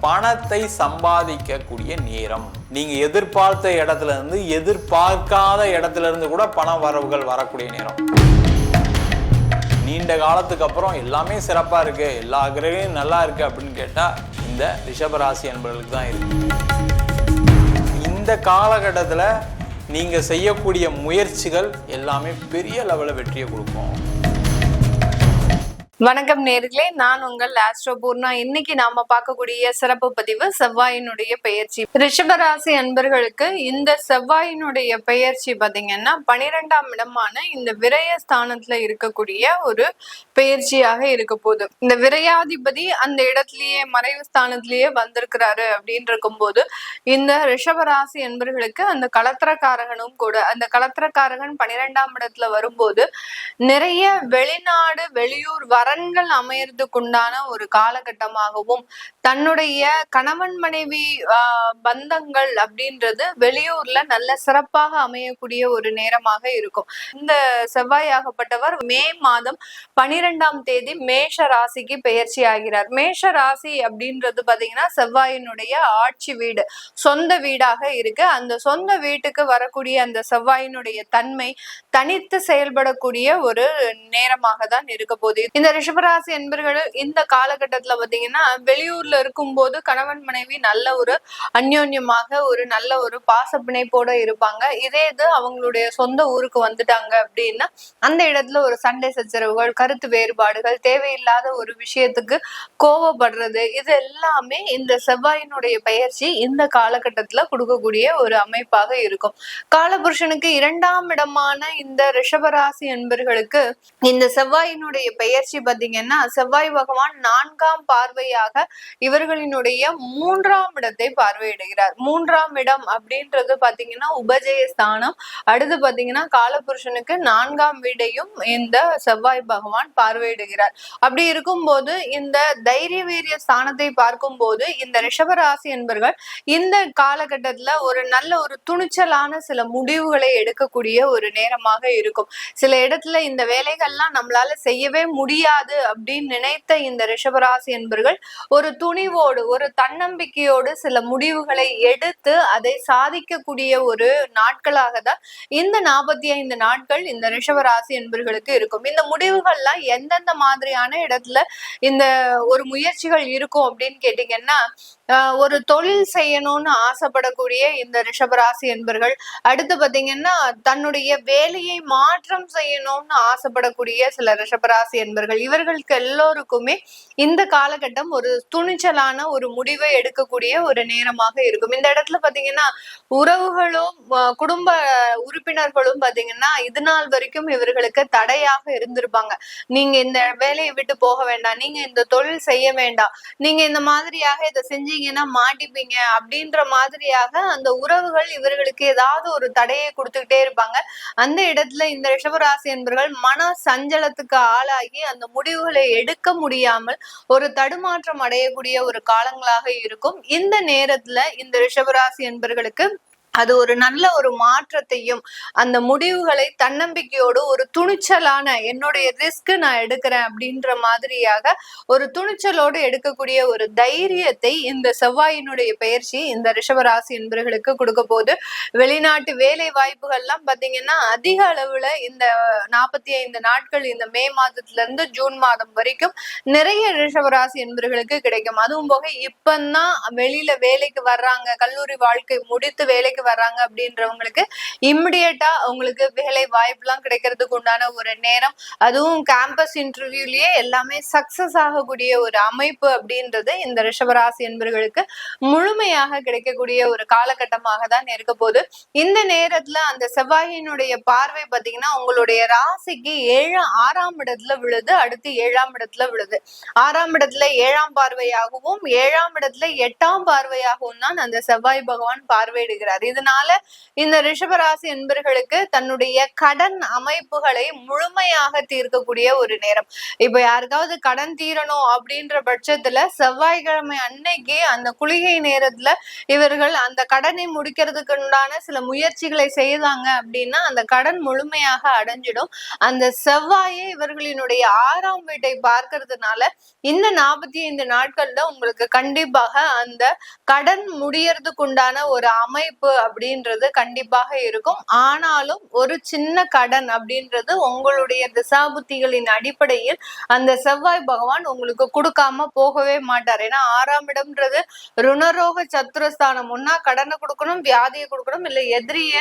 பணத்தை சம்பாதிக்கக்கூடிய நேரம். நீங்க எதிர்பார்த்த இடத்துல இருந்து எதிர்பார்க்காத இடத்துல இருந்து கூட பண வரவுகள் வரக்கூடிய நேரம். நீண்ட காலத்துக்கு அப்புறம் எல்லாமே சிறப்பா இருக்கு, எல்லா கிரகமும் நல்லா இருக்கு அப்படின்னு கேட்டா இந்த ரிஷபராசி என்பவர்களுக்கு தான் இருக்கு. இந்த காலகட்டத்தில் நீங்க செய்யக்கூடிய முயற்சிகள் எல்லாமே பெரிய லெவலில் வெற்றியை கொடுக்கும். வணக்கம் நேர்களே, நான் உங்கள் ஆஸ்ட்ரோ பூர்ணா. இன்னைக்கு நாம பார்க்கக்கூடிய சிறப்பு பதிவு செவ்வாயினுடைய பெயர்ச்சி. ரிஷபராசி அன்பர்களுக்கு இந்த செவ்வாயினுடைய பெயர்ச்சி பாத்தீங்கன்னா 12ஆம் இடமான இந்த விரயஸ்தானத்துல இருக்கக்கூடிய ஒரு பெயர்ச்சியாக இருக்க போகுது. இந்த விரையாதிபதி அந்த இடத்துலயே மறைவு ஸ்தானத்திலேயே வந்திருக்கிறாரு அப்படின்னு இருக்கும் போது இந்த ரிஷபராசி அன்பர்களுக்கு அந்த களத்திரக்காரகனும் கூட, அந்த களத்திரக்காரகன் 12ஆம் இடத்துல வரும்போது நிறைய வெளிநாடு வெளியூர் வரன்கள் அமையறதுக்குண்டான ஒரு காலகட்டமாகவும், தன்னுடைய கணவன் மனைவி பந்தங்கள் அப்படின்றது வெளியூர்ல நல்ல சிறப்பாக அமையக்கூடிய ஒரு நேரமாக இருக்கும். இந்த செவ்வாயாகப்பட்டவர் மே மாதம் 12ஆம் தேதி மேஷ ராசிக்கு பெயர்ச்சி ஆகிறார். மேஷ ராசி அப்படின்றது பாத்தீங்கன்னா செவ்வாயினுடைய ஆட்சி வீடு, சொந்த வீடாக இருக்கு. அந்த சொந்த வீட்டுக்கு வரக்கூடிய அந்த செவ்வாயினுடைய தன்மை தனித்து செயல்படக்கூடிய ஒரு நேரமாக தான் இருக்க போகுது. இந்த ரிஷபராசி என்பர்கள் இந்த காலகட்டத்துல பாத்தீங்கன்னா வெளியூர்ல இருக்கும் போது கணவன் மனைவி நல்ல ஒரு அந்யோன்யமாக ஒரு நல்ல ஒரு பாச பிணைப்போட இருப்பாங்க. இதே இது அவங்களுடைய சொந்த ஊருக்கு வந்துட்டாங்க அப்படின்னா அந்த இடத்துல ஒரு சண்டை சச்சரவுகள், கருத்து வேறுபாடுகள், தேவையில்லாத ஒரு விஷயத்துக்கு கோவப்படுறது, இது எல்லாமே இந்த செவ்வாயினுடைய பெயர்ச்சி இந்த காலகட்டத்துல கொடுக்கக்கூடிய ஒரு அமைப்பாக இருக்கும். காலபுருஷனுக்கு 2ஆம் இடமான இந்த ரிஷபராசி என்பர்களுக்கு இந்த செவ்வாயினுடைய பெயர்ச்சி பாத்தீங்கன்னா செவ்வாய் பகவான் 4ஆம் பார்வையாக இவர்களினுடைய 3ஆம் இடத்தை பார்வையிடுகிறார். 3ஆம் இடம் அப்படின்றது பாத்தீங்கன்னா உபஜயஸ்தானம். அடுத்து பாத்தீங்கன்னா காலபுருஷனுக்கு 4ஆம் வீடையும் இந்த செவ்வாய் பகவான் பார்வையிடுகிறார். அப்படி இருக்கும்போது இந்த தைரிய வீரிய ஸ்தானத்தை பார்க்கும் போது இந்த ரிஷபராசி என்பர்கள் இந்த காலகட்டத்துல ஒரு நல்ல ஒரு துணிச்சலான சில முடிவுகளை எடுக்கக்கூடிய ஒரு நேரமாக இருக்கும். சில இடத்துல இந்த வேலைகள்லாம் நம்மளால செய்யவே முடியாது அப்படின்னு நினைத்த இந்த ரிஷபராசி என்பர்கள் ஒரு துணிவோடு ஒரு தன்னம்பிக்கையோடு சில முடிவுகளை எடுத்து அதை சாதிக்கக்கூடிய ஒரு நாட்களாக தான் இந்த 45 நாட்கள் இந்த ரிஷபராசி என்பர்களுக்கு இருக்கும். இந்த முடிவுகள்லாம் எந்தெந்த மாதிரியான இடத்துல இந்த ஒரு முயற்சிகள் இருக்கும் அப்படின்னு கேட்டீங்கன்னா, ஒரு தொழில் செய்யணும்னு ஆசைப்படக்கூடிய இந்த ரிஷபராசி என்பர்கள், அடுத்து பாத்தீங்கன்னா தன்னுடைய வேலையை மாற்றம் செய்யணும்னு ஆசைப்படக்கூடிய சில ரிஷபராசி என்பர்கள், இவர்களுக்கு எல்லோருக்குமே இந்த காலகட்டம் ஒரு துணிச்சலான ஒரு முடிவை எடுக்கக்கூடிய ஒரு நேரமாக இருக்கும். இந்த இடத்துல பாத்தீங்கன்னா உறவுகளும் குடும்ப உறுப்பினர்களும் பாத்தீங்கன்னா இது நாள் வரைக்கும் இவர்களுக்கு தடையாக இருந்திருப்பாங்க. நீங்க இந்த வேலையை விட்டு போக வேண்டாம், நீங்க இந்த தொழில் செய்ய வேண்டாம், நீங்க இந்த மாதிரியாக இதை செஞ்சீங்கன்னா மாட்டிப்பீங்க அப்படின்ற மாதிரியாக அந்த உறவுகள் இவர்களுக்கு ஏதாவது ஒரு தடையை கொடுத்துக்கிட்டே இருப்பாங்க. அந்த இடத்துல இந்த ரிஷபராசி என்பர்கள் மன சஞ்சலத்துக்கு ஆளாகி அந்த முடிவுகளை எடுக்க முடியாமல் ஒரு தடுமாற்றம் அடையக்கூடிய ஒரு காலங்களாக இருக்கும். இந்த நேரத்துல இந்த ரிஷபராசி என்பர்களுக்கு அது ஒரு நல்ல ஒரு மாற்றத்தையும், அந்த முடிவுகளை தன்னம்பிக்கையோடு ஒரு துணிச்சலான என்னுடைய ரிஸ்க் நான் எடுக்கிறேன் அப்படின்ற மாதிரியாக ஒரு துணிச்சலோடு எடுக்கக்கூடிய ஒரு தைரியத்தை இந்த செவ்வாயினுடைய பெயர்ச்சி இந்த ரிஷபராசி என்பவர்களுக்கு கொடுக்க போது. வெளிநாட்டு வேலை வாய்ப்புகள்லாம் பாத்தீங்கன்னா அதிக அளவுல இந்த 45 நாட்கள் இந்த மே மாதத்துல இருந்து ஜூன் மாதம் வரைக்கும் நிறைய ரிஷபராசி என்பவர்களுக்கு கிடைக்கும். அதுவும் போக இப்பதான் வெளியில வேலைக்கு வர்றாங்க, கல்லூரி வாழ்க்கை முடித்து வேலைக்கு வர்றாங்க அப்படின்றவங்களுக்கு இம்மிடியேட்டா அவங்களுக்கு வேலை வாய்ப்பு எல்லாம் கிடைக்கிறதுக்கு உண்டான ஒரு நேரம், அதுவும் கேம்பஸ் இன்டர்வியூலயே எல்லாமே சக்சஸ் ஆகக்கூடிய ஒரு அமைப்பு அப்படின்றது இந்த ரிஷபராசி என்பவர்களுக்கு முழுமையாக கிடைக்கக்கூடிய ஒரு காலகட்டமாக தான் இருக்க போது. இந்த நேரத்துல அந்த செவ்வாயினுடைய பார்வை பாத்தீங்கன்னா உங்களுடைய ராசிக்கு 6ஆம் இடத்துல விழுது, அடுத்து 7ஆம் இடத்துல விழுது. 6ஆம் இடத்துல 7ஆம் பார்வையாகவும் 7ஆம் இடத்துல 8ஆம் பார்வையாகவும் தான் அந்த செவ்வாய் பகவான் பார்வையிடுகிறார். இது இதனால இந்த ரிஷபராசி என்பர்களுக்கு தன்னுடைய கடன் அமைப்புகளை முழுமையாக தீர்க்கக்கூடிய ஒரு நேரம். இப்ப யாருக்காவது கடன் தீரணும் அப்படின்ற பட்சத்துல செவ்வாய்க்கிழமை அன்னைக்கு அந்த குளிகை நேரத்துல இவர்கள் அந்த கடனை முடிக்கிறதுக்கு உண்டான சில முயற்சிகளை செய்தாங்க அப்படின்னா அந்த கடன் முழுமையாக அடைஞ்சிடும். அந்த செவ்வாயே இவர்களினுடைய 6ஆம் வீட்டை பார்க்கறதுனால இந்த 45 நாட்கள்ல உங்களுக்கு கண்டிப்பாக அந்த கடன் முடியறதுக்கு உண்டான ஒரு அமைப்பு அப்படின்றது கண்டிப்பாக இருக்கும். ஆனாலும் ஒரு சின்ன கடன் அப்படின்றது உங்களுடைய திசாபுத்திகளின் அடிப்படையில் அந்த செவ்வாய் பகவான் உங்களுக்கு கொடுக்காம போகவே மாட்டார். ஏன்னா 6ஆம் இடம்ன்றது ருணரோக சத்துருஸ்தானம். ஒன்னா கடனை கொடுக்கணும், வியாதியை கொடுக்கணும், இல்ல எதிரிய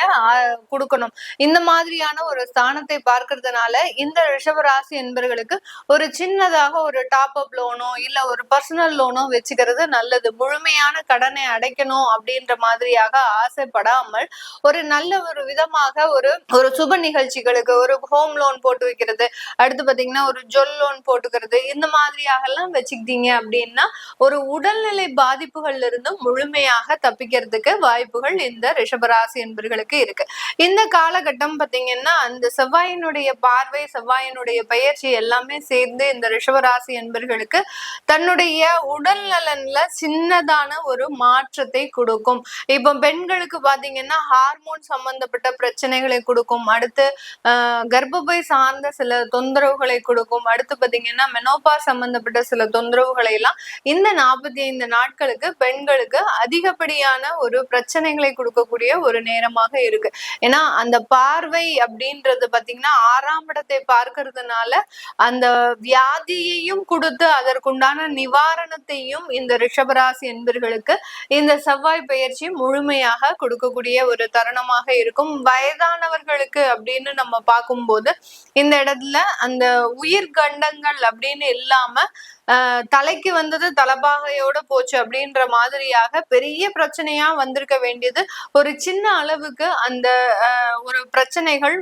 கொடுக்கணும். இந்த மாதிரியான ஒரு ஸ்தானத்தை பார்க்கறதுனால இந்த ரிஷபராசி என்பவர்களுக்கு ஒரு சின்னதாக ஒரு டாப் அப் லோனோ இல்ல ஒரு பர்சனல் லோனோ வச்சுக்கிறது நல்லது. முழுமையான கடனை அடைக்கணும் அப்படின்ற மாதிரியாக ஆசைப்படாமல் ஒரு நல்ல ஒரு விதமாக ஒரு சுப நிகழ்ச்சிகளுக்கு ஒரு ஹோம் லோன் போட்டு வைக்கிறது, அடுத்து பாத்தீங்கன்னா ஒரு ஜொல் லோன் போட்டுக்கிறது, இந்த மாதிரியாக எல்லாம் வச்சுக்கிட்டீங்க அப்படின்னா ஒரு உடல்நிலை பாதிப்புகள்ல இருந்து முழுமையாக தப்பிக்கிறதுக்கு வாய்ப்புகள் இந்த ரிஷபராசி என்பவர்களுக்கு இருக்கு. இந்த காலகட்டம் பாத்தீங்கன்னா அந்த செவ்வாயினுடைய பார்வை, செவ்வாயினுடைய பயிற்சி எல்லாமே சேர்ந்து இந்த ரிஷபராசி என்பவர்களுக்கு தன்னுடைய உடல் நலன்ல சின்னதான ஒரு மாற்றத்தை கொடுக்கும். இப்போ பெண்களுக்கு பாத்தீங்கன்னா ஹார்மோன் சம்பந்தப்பட்ட பிரச்சனைகளை கொடுக்கும், அடுத்து கர்ப்பப்பை சார்ந்த சில தொந்தரவுகளை கொடுக்கும், அடுத்து பாத்தீங்கன்னா மெனோபா சம்பந்தப்பட்ட சில தொந்தரவுகளை எல்லாம் இந்த 45 நாட்களுக்கு பெண்களுக்கு அதிகப்படியான ஒரு பிரச்சனைகளை கொடுக்கக்கூடிய ஒரு நேரமாக இருக்கு. ஏன்னா அந்த பார்வை அப்படின்றது பாத்தீங்கன்னா 6ஆம் இடத்தை பார்க்கறதுனால அந்த வியாதியையும் கொடுத்து அதற்குண்டான நிவாரணத்தையும் இந்த ரிஷபராசி என்பர்களுக்கு இந்த செவ்வாய் பயிற்சி முழுமையாக கொடுக்கக்கூடிய ஒரு தருணமாக இருக்கும். வயதானவர்களுக்கு அப்படின்னு நம்ம பார்க்கும்போது இந்த இடத்துல அந்த உயிர் கண்டங்கள் அப்படின்னு இல்லாம தலைக்கு வந்தது தலபாகையோட போச்சு அப்படின்ற மாதிரியாக பெரிய பிரச்சனையா வந்திருக்க வேண்டியது ஒரு சின்ன அளவுக்கு அந்த ஒரு பிரச்சனைகள்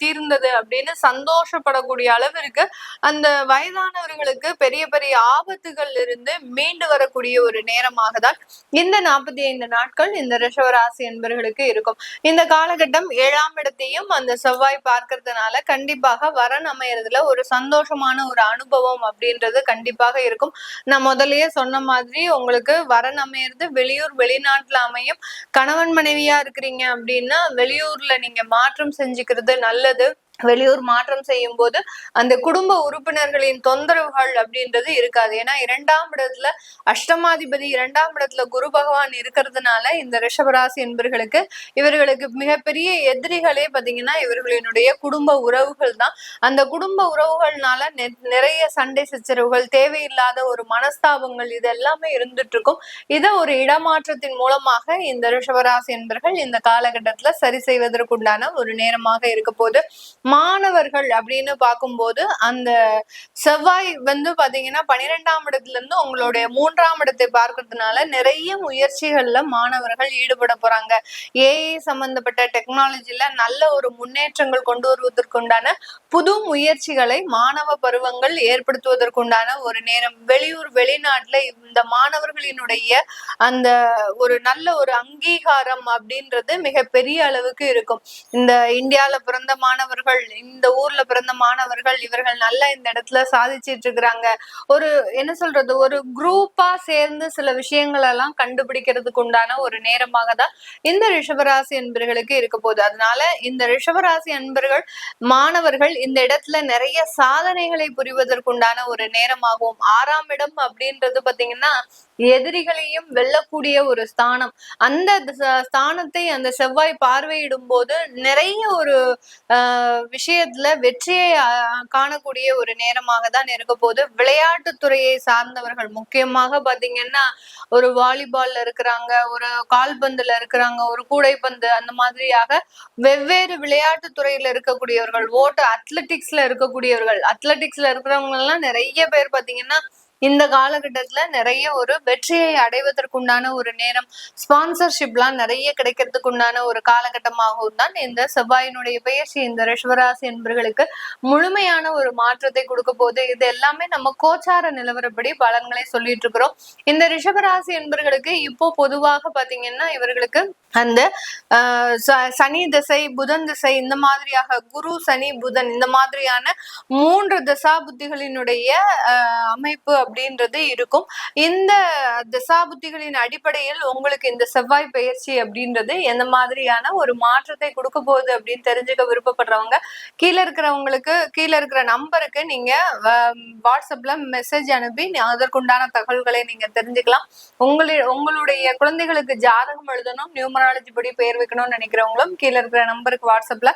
தீர்ந்தது அப்படின்னு சந்தோஷப்படக்கூடிய அளவிற்கு அந்த வயதானவர்களுக்கு பெரிய பெரிய ஆபத்துகள் இருந்து மீண்டு வரக்கூடிய ஒரு நேரமாக தான் இந்த 45 நாட்கள் இந்த ரிஷபராசி என்பவர்களுக்கு இருக்கும். இந்த காலகட்டம் 7ஆம் இடத்தையும் அந்த செவ்வாய் பார்க்கறதுனால கண்டிப்பாக வரன் அமையறதுல ஒரு சந்தோஷமான ஒரு அனுபவம் அப்படின்றது கண்டிப்பாக இருக்கும். நான் முதல்லயே சொன்ன மாதிரி உங்களுக்கு வரன் அமையறது வெளியூர் வெளிநாட்டுல அமையும். கணவன் மனைவியா இருக்கிறீங்க அப்படின்னா வெளியூர்ல நீங்க மாற்றம் செஞ்சுக்கிறது நல்லது. வெளியூர் மாற்றம் செய்யும் போது அந்த குடும்ப உறுப்பினர்களின் தொந்தரவுகள் அப்படின்றது இருக்காது. ஏன்னா 2ஆம் இடத்துல அஷ்டமாதிபதி 2ஆம் இடத்துல குரு பகவான் இருக்கிறதுனால இந்த ரிஷபராசி என்பர்களுக்கு இவர்களுக்கு மிகப்பெரிய எதிரிகளே பாத்தீங்கன்னா இவர்களினுடைய குடும்ப உறவுகள் தான். அந்த குடும்ப உறவுகள்னால நிறைய சண்டை சச்சரவுகள், தேவையில்லாத ஒரு மனஸ்தாபங்கள் இது எல்லாமே இருந்துட்டு இருக்கும். இதை ஒரு இடமாற்றத்தின் மூலமாக இந்த ரிஷபராசி என்பர்கள் இந்த காலகட்டத்துல சரி செய்வதற்குண்டான ஒரு நேரமாக இருக்க போது. மாணவர்கள் அப்படின்னு பார்க்கும்போது அந்த செவ்வாய் பாத்தீங்கன்னா 12ஆம் இடத்துல இருந்து உங்களுடைய 3ஆம் இடத்தை பார்க்கறதுனால நிறைய முயற்சிகள்ல மாணவர்கள் ஈடுபட போறாங்க. ஏஐ சம்பந்தப்பட்ட டெக்னாலஜில நல்ல ஒரு முன்னேற்றங்கள் கொண்டு வருவதற்குண்டான புது முயற்சிகளை மாணவ பருவங்கள் ஏற்படுத்துவதற்குண்டான ஒரு நேரம். வெளியூர் வெளிநாட்டுல இந்த மாணவர்களினுடைய அந்த ஒரு நல்ல ஒரு அங்கீகாரம் அப்படின்றது மிக பெரிய அளவுக்கு இருக்கும். இந்த இந்தியால பிறந்த மாணவர்கள், இந்த ஊர்ல பிறந்த மாணவர்கள் இவர்கள் நல்லா இந்த இடத்துல சாதிச்சிட்டு இருக்கிறாங்க, ஒரு என்ன சொல்றது ஒரு குரூப்பா சேர்ந்து சில விஷயங்கள் எல்லாம் கண்டுபிடிக்கிறதுக்கு உண்டான ஒரு நேரமாக தான் இந்த ரிஷபராசி என்பர்களுக்கு இருக்க போகுது. அதனால இந்த ரிஷபராசி அன்பர்கள் மாணவர்கள் இந்த இடத்துல நிறைய சாதனைகளை புரிவதற்குண்டான ஒரு நேரமாகும். 6ஆம் இடம் அப்படின்றது பாத்தீங்கன்னா எதிரிகளையும் வெல்லக்கூடிய ஒரு ஸ்தானம். அந்த ஸ்தானத்தை அந்த செவ்வாய் பார்வையிடும் போது நிறைய ஒரு விஷயத்துல வெற்றியை காணக்கூடிய ஒரு நேரமாக தான் இருக்க போது. விளையாட்டுத்துறையை சார்ந்தவர்கள் முக்கியமாக பாத்தீங்கன்னா ஒரு வாலிபால்ல இருக்கிறாங்க, ஒரு கால்பந்துல இருக்கிறாங்க, ஒரு கூடைப்பந்து, அந்த மாதிரியாக வெவ்வேறு விளையாட்டு துறையில இருக்கக்கூடியவர்கள், அத்லெட்டிக்ஸ்ல இருக்கக்கூடியவர்கள், அத்லெட்டிக்ஸ்ல இருக்கிறவங்க எல்லாம் நிறைய பேர் பாத்தீங்கன்னா இந்த காலகட்டத்துல நிறைய ஒரு வெற்றியை அடைவதற்குண்டான ஒரு நேரம், ஸ்பான்சர்ஷிப்லாம் நிறைய கிடைக்கிறதுக்கு உண்டான ஒரு காலகட்டமாகவும் தான் இந்த செவ்வாயினுடைய பெயர்ச்சி இந்த ரிஷபராசி என்பர்களுக்கு முழுமையான ஒரு மாற்றத்தை கொடுக்க போகுது. இது எல்லாமே நம்ம கோச்சார நிலவரப்படி பலன்களை சொல்லிட்டு இருக்கிறோம். இந்த ரிஷபராசி என்பர்களுக்கு இப்போ பொதுவாக பாத்தீங்கன்னா இவர்களுக்கு அந்த சனி திசை, புதன் திசை, இந்த மாதிரியாக குரு சனி புதன் இந்த மாதிரியான 3 திசா புத்திகளினுடைய அமைப்பு அப்படின்றது இருக்கும். இந்த திசா புத்திகளின் அடிப்படையில் உங்களுக்கு இந்த செவ்வாய் பயிற்சி அப்படின்றது எந்த மாதிரியான ஒரு மாற்றத்தை கொடுக்க போகுது அப்படின்னு தெரிஞ்சுக்க விருப்பப்படுறவங்க கீழே இருக்கிற நம்பருக்கு நீங்க வாட்ஸ்அப்ல மெசேஜ் அனுப்பி அதற்குண்டான தகவல்களை நீங்க தெரிஞ்சுக்கலாம். உங்களுடைய குழந்தைகளுக்கு ஜாதகம் எழுதணும், நியூமராலஜி படி பெயர் வைக்கணும்னு நினைக்கிறவங்களும் கீழே இருக்கிற நம்பருக்கு வாட்ஸ்அப்ல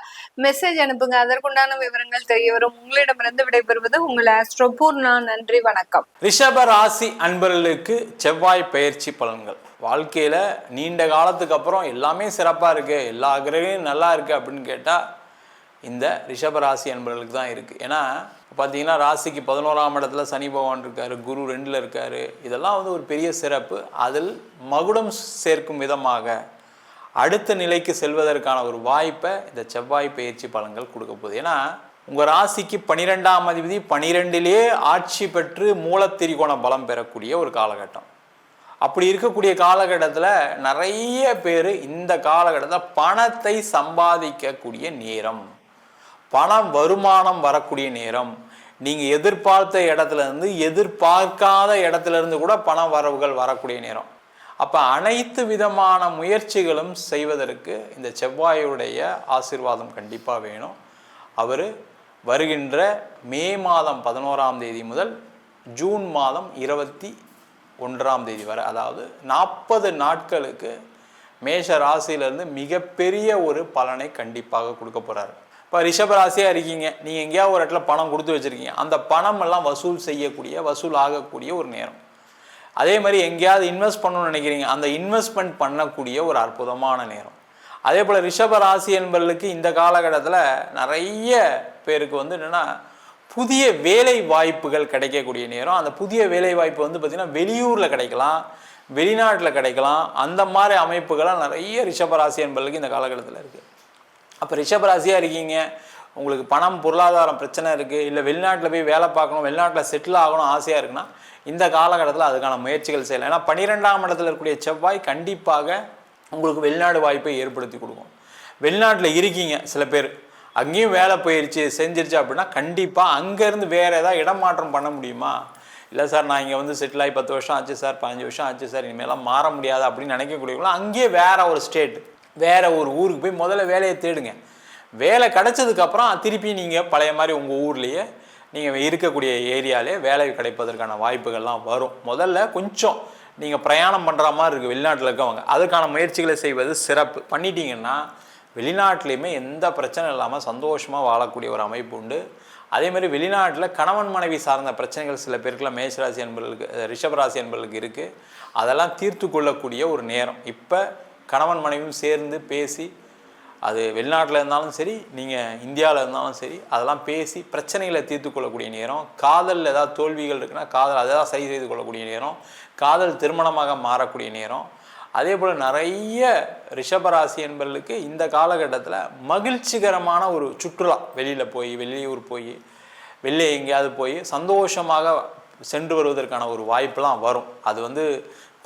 மெசேஜ் அனுப்புங்க. அதற்குண்டான விவரங்கள் தெரிய வரும். உங்களிடமிருந்து விடைபெறுவது உங்கள் ஆஸ்ட்ரோ பூர்ணா. நன்றி, வணக்கம். ரிஷப ராசி அன்பர்களுக்கு செவ்வாய் பயிற்சி பலன்கள். வாழ்க்கையில நீண்ட காலத்துக்கு அப்புறம் எல்லாமே சிறப்பா இருக்கு, எல்லா கிரகமும் நல்லா இருக்கு அப்படின்னு கேட்டா இந்த ரிஷபராசி அன்பர்களுக்கு தான் இருக்கு. ஏன்னா பார்த்தீங்கன்னா ராசிக்கு 11ஆம் இடத்துல சனி பகவான் இருக்காரு, குரு 2ல் இருக்காரு. இதெல்லாம் வந்து ஒரு பெரிய சிறப்பு. அதில் மகுடம் சேர்க்கும் விதமாக அடுத்த நிலைக்கு செல்வதற்கான ஒரு வாய்ப்பை இந்த செவ்வாய் பயிற்சி பலன்கள் கொடுக்க போகுது. ஏன்னா உங்கள் ராசிக்கு 12ஆம் அதிபதி 12லேயே ஆட்சி பெற்று மூலத்திரிகோண பலம் பெறக்கூடிய ஒரு காலகட்டம். அப்படி இருக்கக்கூடிய காலகட்டத்தில் நிறைய பேர் இந்த காலகட்டத்தில் பணத்தை சம்பாதிக்கக்கூடிய நேரம், பணம் வருமானம் வரக்கூடிய நேரம், நீங்கள் எதிர்பார்த்த இடத்துல இருந்து எதிர்பார்க்காத இடத்துல இருந்து கூட பண வரவுகள் வரக்கூடிய நேரம். அப்போ அனைத்து விதமான முயற்சிகளும் செய்வதற்கு இந்த செவ்வாயுடைய ஆசீர்வாதம் கண்டிப்பாக வேணும். அவர் வருகின்ற மே மாதம் 11ஆம் தேதி முதல் ஜூன் மாதம் 21ஆம் தேதி வரை, அதாவது 40 நாட்களுக்கு மேஷ ராசியிலிருந்து மிகப்பெரிய ஒரு பலனை கண்டிப்பாக கொடுக்க போகிறாரு. இப்போ ரிஷபராசியாக இருக்கீங்க, நீங்கள் எங்கேயாவது ஒரு இடத்துல பணம் கொடுத்து வச்சுருக்கீங்க, அந்த பணம் எல்லாம் வசூல் ஆகக்கூடிய ஒரு நேரம். அதே மாதிரி எங்கேயாவது இன்வெஸ்ட் பண்ணணும்னு நினைக்கிறீங்க, அந்த இன்வெஸ்ட்மெண்ட் பண்ணக்கூடிய ஒரு அற்புதமான நேரம். அதே போல் ரிஷபராசி என்பவர்களுக்கு இந்த காலகட்டத்தில் நிறைய பேருக்கு வந்து என்னென்னா புதிய வேலை வாய்ப்புகள் கிடைக்கக்கூடிய நேரம். அந்த புதிய வேலை வாய்ப்பு வந்து பார்த்திங்கன்னா வெளியூரில் கிடைக்கலாம், வெளிநாட்டில் கிடைக்கலாம். அந்த மாதிரி அமைப்புகள்லாம் நிறைய ரிஷபராசி என்பவர்களுக்கு இந்த காலகட்டத்தில் இருக்குது. அப்போ ரிஷபராசியாக இருக்கீங்க, உங்களுக்கு பணம் பொருளாதாரம் பிரச்சனை இருக்குது, இல்லை வெளிநாட்டில் போய் வேலை பார்க்கணும், வெளிநாட்டில் செட்டில் ஆகணும் ஆசையாக இருக்குன்னா இந்த காலகட்டத்தில் அதுக்கான முயற்சிகள் செய்யலாம். ஏன்னா 12ஆம் இடத்துல இருக்கக்கூடிய செவ்வாய் கண்டிப்பாக உங்களுக்கு வெளிநாடு வாய்ப்பை ஏற்படுத்தி கொடுக்கும். வெளிநாட்டில் இருக்கீங்க, சில பேர் அங்கேயும் வேலை போயிடுச்சு செஞ்சிருச்சு அப்படின்னா கண்டிப்பாக அங்கேருந்து வேறு ஏதாவது இடமாற்றம் பண்ண முடியுமா? இல்லை சார் நான் இங்கே வந்து செட்டில் ஆகி 10 வருஷம் ஆச்சு சார், 15 வருஷம் ஆச்சு சார், இனிமேலாம் மாற முடியாது அப்படின்னு நினைக்கக்கூடியவங்களும் அங்கேயே வேறு ஒரு ஸ்டேட், வேறு ஒரு ஊருக்கு போய் முதல்ல வேலையை தேடுங்க. வேலை கிடைச்சதுக்கப்புறம் திருப்பி நீங்கள் பழைய மாதிரி உங்கள் ஊர்லேயே நீங்கள் இருக்கக்கூடிய ஏரியாலே வேலை கிடைப்பதற்கான வாய்ப்புகள்லாம் வரும். முதல்ல கொஞ்சம் நீங்கள் பிரயாணம் பண்ணுற மாதிரி இருக்குது வெளிநாட்டில் இருக்கவங்க, அதுக்கான முயற்சிகளை செய்வது சிறப்பு. பண்ணிட்டீங்கன்னா வெளிநாட்டிலையுமே எந்த பிரச்சனை இல்லாமல் சந்தோஷமாக வாழக்கூடிய ஒரு அமைப்பு உண்டு. அதேமாதிரி வெளிநாட்டில் கணவன் மனைவி சார்ந்த பிரச்சனைகள் சில பேருக்குலாம் மேஷராசி என்பவர்களுக்கு, ரிஷபராசி என்பவர்களுக்கு இருக்குது. அதெல்லாம் தீர்த்து கொள்ளக்கூடிய ஒரு நேரம். இப்போ கணவன் மனைவியும் சேர்ந்து பேசி, அது வெளிநாட்டில் இருந்தாலும் சரி, நீங்கள் இந்தியாவில் இருந்தாலும் சரி, அதெல்லாம் பேசி பிரச்சனைகளை தீர்த்து கொள்ளக்கூடிய நேரம். காதலில் ஏதாவது தோல்விகள் இருக்குன்னா காதல் அதெல்லாம் சரி செய்து கொள்ளக்கூடிய நேரம். காதல் திருமணமாக மாறக்கூடிய நேரம். அதே போல் நிறைய ரிஷபராசி என்பவர்களுக்கு இந்த காலகட்டத்தில் மகிழ்ச்சிகரமான ஒரு சுற்றுலா, வெளியில் போய் வெளியூர் போய் வெளியே எங்கேயாவது போய் சந்தோஷமாக சென்று வருவதற்கான ஒரு வாய்ப்பெலாம் வரும். அது வந்து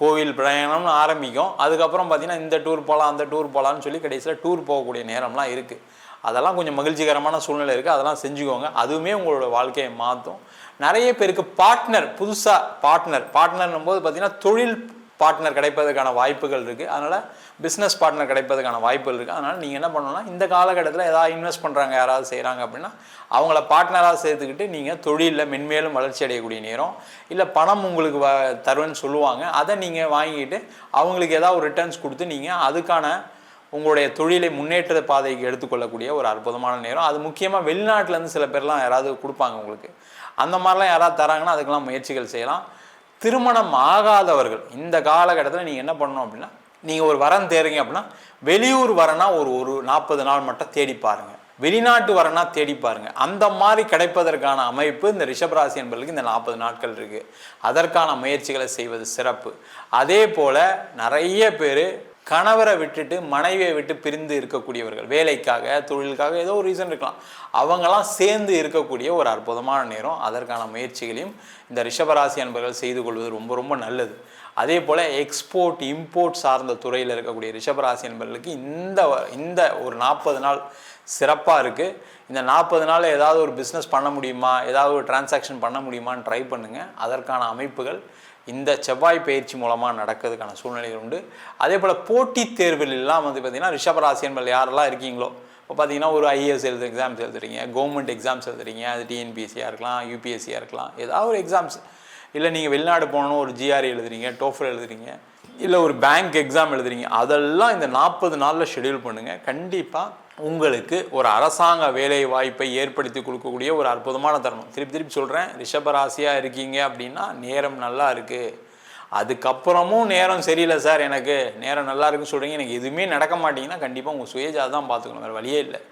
கோவில் பிரயாணம்னு ஆரம்பிக்கும். அதுக்கப்புறம் பார்த்திங்கன்னா இந்த டூர் போகலாம் அந்த டூர் போகலான்னு சொல்லி கடைசியில் டூர் போகக்கூடிய நேரம்லாம் இருக்குது. அதெல்லாம் கொஞ்சம் மகிழ்ச்சிகரமான சூழ்நிலை இருக்குது, அதெல்லாம் செஞ்சுக்கோங்க. அதுவுமே உங்களோட வாழ்க்கையை மாற்றும். நிறைய பேருக்கு புதுசாக பார்ட்னர்னும் போது பார்த்திங்கன்னா தொழில் பார்ட்னர் கிடைப்பதற்கான வாய்ப்புகள் இருக்குது. அதனால் பிஸ்னஸ் பார்ட்னர் கிடைப்பதற்கான வாய்ப்புகள் இருக்குது. அதனால் நீங்கள் என்ன பண்ணணும்னா இந்த காலகட்டத்தில் ஏதாவது இன்வெஸ்ட் பண்ணுறாங்க, யாராவது செய்கிறாங்க அப்படின்னா அவங்கள பார்ட்னராக சேர்த்துக்கிட்டு நீங்கள் தொழிலில் மென்மேலும் வளர்ச்சி அடையக்கூடிய நேரம். இல்லை பணம் உங்களுக்கு தருவேன்னு சொல்லுவாங்க, அதை நீங்கள் வாங்கிட்டு அவங்களுக்கு ஏதாவது ஒரு ரிட்டர்ன்ஸ் கொடுத்து நீங்கள் அதுக்கான உங்களுடைய தொழிலை முன்னேற்ற பாதைக்கு எடுத்துக்கொள்ளக்கூடிய ஒரு அற்புதமான நேரம். அது முக்கியமாக வெளிநாட்டிலேருந்து சில பேர்லாம் யாராவது கொடுப்பாங்க உங்களுக்கு. அந்த மாதிரிலாம் யாராவது தராங்கன்னா அதுக்கெல்லாம் முயற்சிகள் செய்யலாம். திருமணம் ஆகாதவர்கள் இந்த காலகட்டத்தில் நீங்கள் என்ன பண்ணணும் அப்படின்னா, நீங்கள் ஒரு வரன் தேடுறீங்க அப்படின்னா வெளியூர் வரனா ஒரு 40 நாள் மட்டும் தேடி பாருங்கள். வெளிநாட்டு வரனா தேடி பாருங்க. அந்த மாதிரி கிடைப்பதற்கான அமைப்பு இந்த ரிஷபராசி என்பவர்களுக்கு இந்த 40 நாட்கள் இருக்கு. அதற்கான முயற்சிகளை செய்வது சிறப்பு. அதே போல நிறைய பேர் கணவரை விட்டுட்டு மனைவியை விட்டு பிரிந்து இருக்கக்கூடியவர்கள், வேலைக்காக தொழிலுக்காக ஏதோ ஒரு ரீசன் இருக்கலாம், அவங்களாம் சேர்ந்து இருக்கக்கூடிய ஒரு அற்புதமான நேரம். அதற்கான முயற்சிகளையும் இந்த ரிஷபராசி என்பவர்கள் செய்து கொள்வது ரொம்ப ரொம்ப நல்லது. அதே போல் எக்ஸ்போர்ட் இம்போர்ட் சார்ந்த துறையில் இருக்கக்கூடிய ரிஷபராசி என்பவர்களுக்கு இந்த ஒரு 40 நாள் சிறப்பாக இருக்குது. இந்த 40 நாள் ஏதாவது ஒரு பிஸ்னஸ் பண்ண முடியுமா, ஏதாவது ஒரு டிரான்சாக்ஷன் பண்ண முடியுமான்னு ட்ரை பண்ணுங்கள். அதற்கான அமைப்புகள் இந்த செவ்வாய் பயிற்சி மூலமாக நடக்கிறதுக்கான சூழ்நிலைகள் உண்டு. அதே போல் போட்டித் தேர்வுகளெல்லாம் பார்த்திங்கன்னா ரிஷபராசி என்பவர்கள் யாரெல்லாம் இருக்கீங்களோ, இப்போ பார்த்தீங்கன்னா ஒரு ஐஏஎஸ் எக்ஸாம்ஸ் எழுதுறீங்க, கவர்மெண்ட் எக்ஸாம்ஸ் எழுதுறீங்க, அது டிஎன்பிஎஸ்சியாக இருக்கலாம், யூபிஎஸ்சியாக இருக்கலாம், ஏதாவது ஒரு எக்ஸாம்ஸ், இல்லை நீங்கள் வெளிநாடு போகணும் ஒரு ஜிஆர்இ எழுதுறீங்க, டோஃபல் எழுதுறீங்க, இல்லை ஒரு பேங்க் எக்ஸாம் எழுதுறீங்க, அதெல்லாம் இந்த 40 நாளில் ஷெடியூல் பண்ணுங்கள். கண்டிப்பாக உங்களுக்கு ஒரு அரசாங்க வேலை வாய்ப்பை ஏற்படுத்தி கொடுக்கக்கூடிய ஒரு அற்புதமான தருணம். திருப்பி சொல்கிறேன், ரிஷபராசியாக இருக்கீங்க அப்படின்னா நேரம் நல்லா இருக்குது. அதுக்கப்புறமும் நேரம் சரியில்லை சார், எனக்கு நேரம் நல்லா இருக்குன்னு சொல்கிறீங்க, எனக்கு எதுவுமே நடக்க மாட்டிங்கன்னா கண்டிப்பாக உங்கள் சுயஜாதம் தான் பார்த்துக்கணும், வேறு வழியே இல்லை.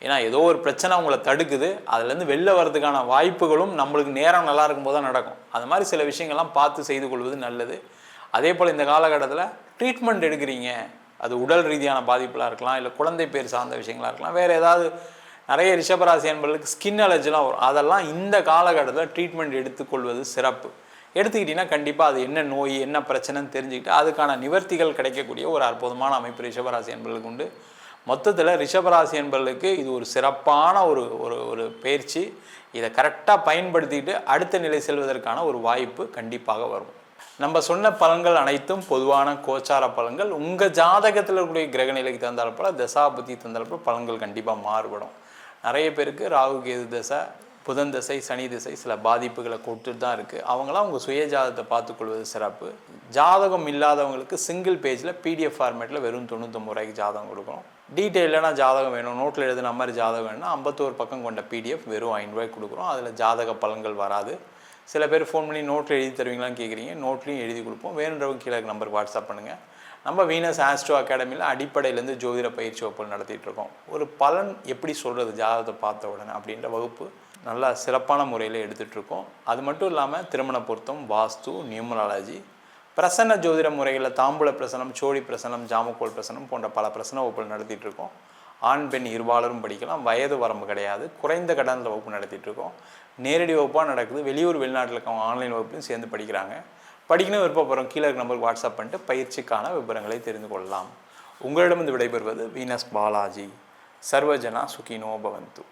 ஏன்னா ஏதோ ஒரு பிரச்சனை உங்களை தடுக்குது, அதுலேருந்து வெளில வர்றதுக்கான வாய்ப்புகளும் நம்மளுக்கு நேரம் நல்லா இருக்கும்போது தான் நடக்கும். அது மாதிரி சில விஷயங்கள்லாம் பார்த்து செய்து கொள்வது நல்லது. அதே போல் இந்த காலகட்டத்தில் ட்ரீட்மெண்ட் எடுக்கிறீங்க, அது உடல் ரீதியான பாதிப்புலாம் இருக்கலாம், இல்லை குழந்தை பேர் சார்ந்த விஷயங்களாக இருக்கலாம், வேறு ஏதாவது நிறைய ரிஷபராசி என்பவர்களுக்கு ஸ்கின் அலர்ஜிலாம் வரும், அதெல்லாம் இந்த காலகட்டத்தில் ட்ரீட்மெண்ட் எடுத்துக்கொள்வது சிறப்பு. எடுத்துக்கிட்டிங்கன்னா கண்டிப்பாக அது என்ன நோய் என்ன பிரச்சனைன்னு தெரிஞ்சுக்கிட்டு அதுக்கான நிவர்த்திகள் கிடைக்கக்கூடிய ஒரு அற்புதமான அமைப்பு ரிஷபராசி என்பவர்களுக்கு உண்டு. மொத்தத்தில் ரிஷபராசி என்பவர்களுக்கு இது ஒரு சிறப்பான ஒரு ஒரு ஒரு பயிற்சி. இதை கரெக்டாக பயன்படுத்திக்கிட்டு அடுத்த நிலை செல்வதற்கான ஒரு வாய்ப்பு கண்டிப்பாக வரும். நம்ம சொன்ன பலன்கள் அனைத்தும் பொதுவான கோச்சார பலன்கள். உங்கள் ஜாதகத்தில் இருக்கக்கூடிய கிரகநிலைக்கு தந்தால் போல் தசாபுத்தி தந்தால் போல் பலன்கள் கண்டிப்பாக மாறுபடும். நிறைய பேருக்கு ராகு கேது தசை, புதன் திசை, சனி திசை சில பாதிப்புகளை கொடுத்துட்டு தான் இருக்குது. அவங்களாம் உங்கள் சுய ஜாதகத்தை பார்த்துக்கொள்வது சிறப்பு. ஜாதகம் இல்லாதவங்களுக்கு சிங்கிள் பேஜில் பிடிஎஃப் ஃபார்மேட்டில் வெறும் 99 ரூபாய்க்கு ஜாதகம் கொடுக்கணும். டீட்டெயிலான ஜாதகம் வேணும், நோட்டில் எழுதுன மாதிரி ஜாதகம் வேணும்னா 51 பக்கம் கொண்ட பிடிஎஃப் வெறும் 5 ரூபாய்க்கு கொடுக்குறோம். அதில் ஜாதக பலன்கள் வராது. சில பேர் ஃபோன் பண்ணி நோட்டில் எழுதி தருவீங்களான்னு கேட்குறீங்க, நோட்லையும் எழுதி கொடுப்போம். வேணுன்றவங்க கீழே நம்பருக்கு வாட்ஸ்அப் பண்ணுங்கள். நம்ம வீனஸ் ஆஸ்ட்ரோ அகாடமியில் அடிப்படையிலேருந்து ஜோதிட பயிற்சி வகுப்புகள் நடத்திட்டுருக்கோம். ஒரு பலன் எப்படி சொல்கிறது ஜாதகத்தை பார்த்த உடனே அப்படின்ற வகுப்பு நல்லா சிறப்பான முறையில் எடுத்துகிட்ருக்கோம். அது மட்டும் இல்லாமல் திருமண பொருத்தம், வாஸ்து, நியூமராலஜி, பிரசன்ன ஜோதிட முறைகளில் தாம்பூல பிரசனம், சோழி பிரசனம், ஜாமக்கோல் பிரசனம் போன்ற பல பிரசன வகுப்புகள் நடத்திட்டுருக்கோம். ஆண் பெண் இருபாலரும் படிக்கலாம், வயது வரம்பு கிடையாது. குறைந்த கடனில் வகுப்பு நடத்திட்டுருக்கோம். நேரடி வகுப்பாக நடக்குது. வெளியூர் வெளிநாட்டில் இருக்கவங்க ஆன்லைன் வகுப்புலையும் சேர்ந்து படிக்கிறாங்க. படிக்கணும் விருப்பப்படுறோம், கீழே நம்பருக்கு வாட்ஸ்அப் பண்ணிட்டு பயிற்சிக்கான விவரங்களை தெரிந்து கொள்ளலாம். உங்களிடமிருந்து விடைபெறுவது வீனஸ் பாலாஜி. சர்வஜனா சுகினோ பவந்து.